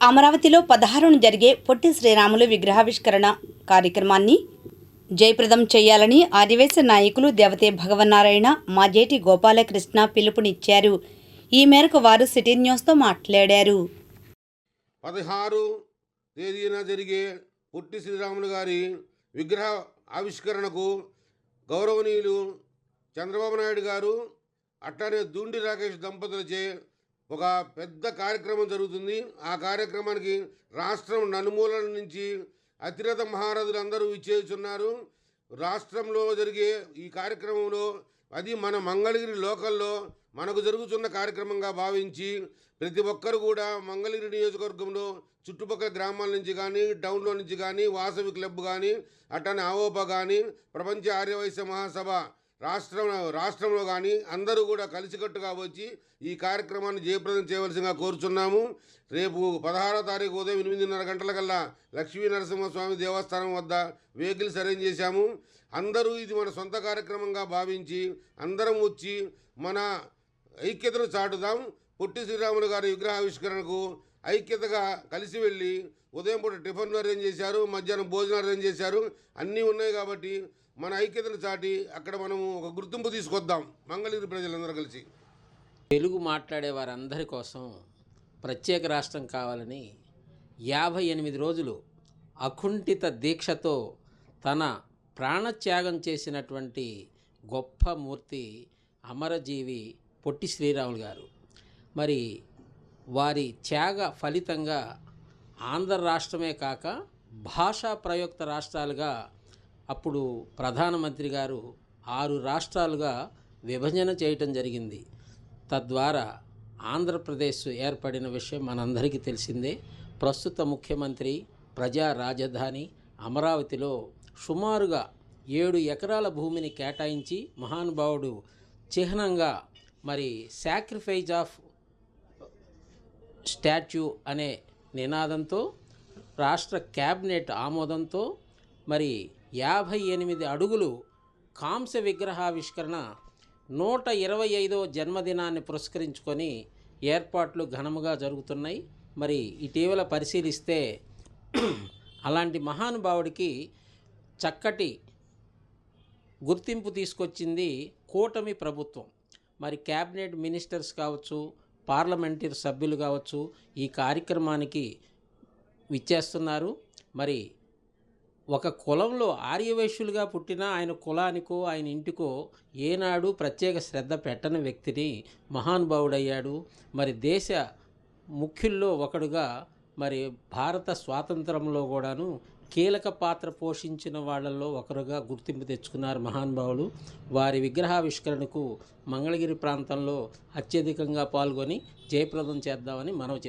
అమరావతిలో 16న జరిగే పొట్టి శ్రీరాములు విగ్రహావిష్కరణ కార్యక్రమాన్ని జయప్రదం చేయాలని ఆదివాసీ నాయకులు దేవతే భగవన్నారాయణ, మాజేటి గోపాలకృష్ణ పిలుపునిచ్చారు. ఈ మేరకు వారు సిటీ న్యూస్తో మాట్లాడారు. 16 తేదీన జరిగే పొట్టి శ్రీరాములు గారి విగ్రహ ఆవిష్కరణకు గౌరవనీయులు చంద్రబాబు నాయుడు గారు అట్లానే దూండి రాకేష్ దంపతులచే ఒక పెద్ద కార్యక్రమం జరుగుతుంది. ఆ కార్యక్రమానికి రాష్ట్రం నలుమూలల నుంచి అతిరథ మహారథులు అందరూ ఇచ్చేస్తున్నారు. రాష్ట్రంలో జరిగే ఈ కార్యక్రమంలో అది మన మంగళగిరి లోకల్లో మనకు జరుగుతున్న కార్యక్రమంగా భావించి ప్రతి ఒక్కరు కూడా మంగళగిరి నియోజకవర్గంలో చుట్టుపక్కల గ్రామాల నుంచి కానీ, టౌన్లో నుంచి కానీ, వాసవి క్లబ్ కానీ, అట్లానే ఆవోపా కానీ, ప్రపంచ ఆర్యవైశ్య మహాసభ రాష్ట్రంలో కానీ అందరూ కూడా కలిసికట్టుగా వచ్చి ఈ కార్యక్రమాన్ని జయప్రదం చేయవలసిందిగా కోరుచున్నాము. రేపు 16వ తారీఖు ఉదయం 8:30 గంటలకల్లా లక్ష్మీ నరసింహస్వామి దేవస్థానం వద్ద వెహికల్స్ అరేంజ్ చేశాము. అందరూ ఇది మన సొంత కార్యక్రమంగా భావించి అందరం వచ్చి మన ఐక్యతను చాటుదాం. పొట్టి శ్రీరాములు గారి విగ్రహావిష్కరణకు ఐక్యతగా కలిసి వెళ్ళి ఉదయం పూట టిఫిన్లు అరేంజ్ చేశారు, మధ్యాహ్నం భోజనాలు అరేంజ్ చేశారు. అన్నీ ఉన్నాయి కాబట్టి మన ఐక్యతను చాటి అక్కడ మనము ఒక గుర్తింపు తీసుకొద్దాం మంగళగిరి ప్రజలందరూ కలిసి. తెలుగు మాట్లాడే వారందరి కోసం ప్రత్యేక రాష్ట్రం కావాలని 58 రోజులు అకుంఠిత దీక్షతో తన ప్రాణత్యాగం చేసినటువంటి గొప్ప మూర్తి అమరజీవి పొట్టి శ్రీరాములు గారు. మరి వారి త్యాగ ఫలితంగా ఆంధ్ర రాష్ట్రమే కాక భాషా ప్రయుక్త రాష్ట్రాలుగా అప్పుడు ప్రధానమంత్రి గారు 6 రాష్ట్రాలుగా విభజన చేయటం జరిగింది. తద్వారా ఆంధ్రప్రదేశ్ ఏర్పడిన విషయం మనందరికీ తెలిసిందే. ప్రస్తుత ముఖ్యమంత్రి ప్రజా రాజధాని అమరావతిలో సుమారుగా 7 ఎకరాల భూమిని కేటాయించి మహానుభావుడు చిహ్నంగా మరి సాక్రిఫైస్ ఆఫ్ స్టాచ్యూ అనే నినాదంతో రాష్ట్ర క్యాబినెట్ ఆమోదంతో మరి 58 అడుగులు కాంస్య విగ్రహావిష్కరణ 125వ జన్మదినాన్ని పురస్కరించుకొని ఏర్పాట్లు ఘనముగా జరుగుతున్నాయి. మరి ఇటీవల పరిశీలిస్తే అలాంటి మహానుభావుడికి చక్కటి గుర్తింపు తీసుకొచ్చింది కూటమి ప్రభుత్వం. మరి క్యాబినెట్ మినిస్టర్స్ కావచ్చు, పార్లమెంటరీ సభ్యులు కావచ్చు ఈ కార్యక్రమానికి విచ్చేస్తున్నారు. మరి ఒక కులంలో ఆర్యవైశ్యులుగా పుట్టిన ఆయన కులానికో ఆయన ఇంటికో ఏనాడు ప్రత్యేక శ్రద్ధ పెట్టని వ్యక్తిని మహానుభావుడయ్యాడు. మరి దేశ ముఖ్యుల్లో ఒకడుగా మరి భారత స్వాతంత్రంలో కూడాను కీలక పాత్ర పోషించిన వాళ్ళల్లో ఒకరుగా గుర్తింపు తెచ్చుకున్నారు మహానుభావులు. వారి విగ్రహావిష్కరణకు మంగళగిరి ప్రాంతంలో అత్యధికంగా పాల్గొని జయప్రదం చేద్దామని మనవి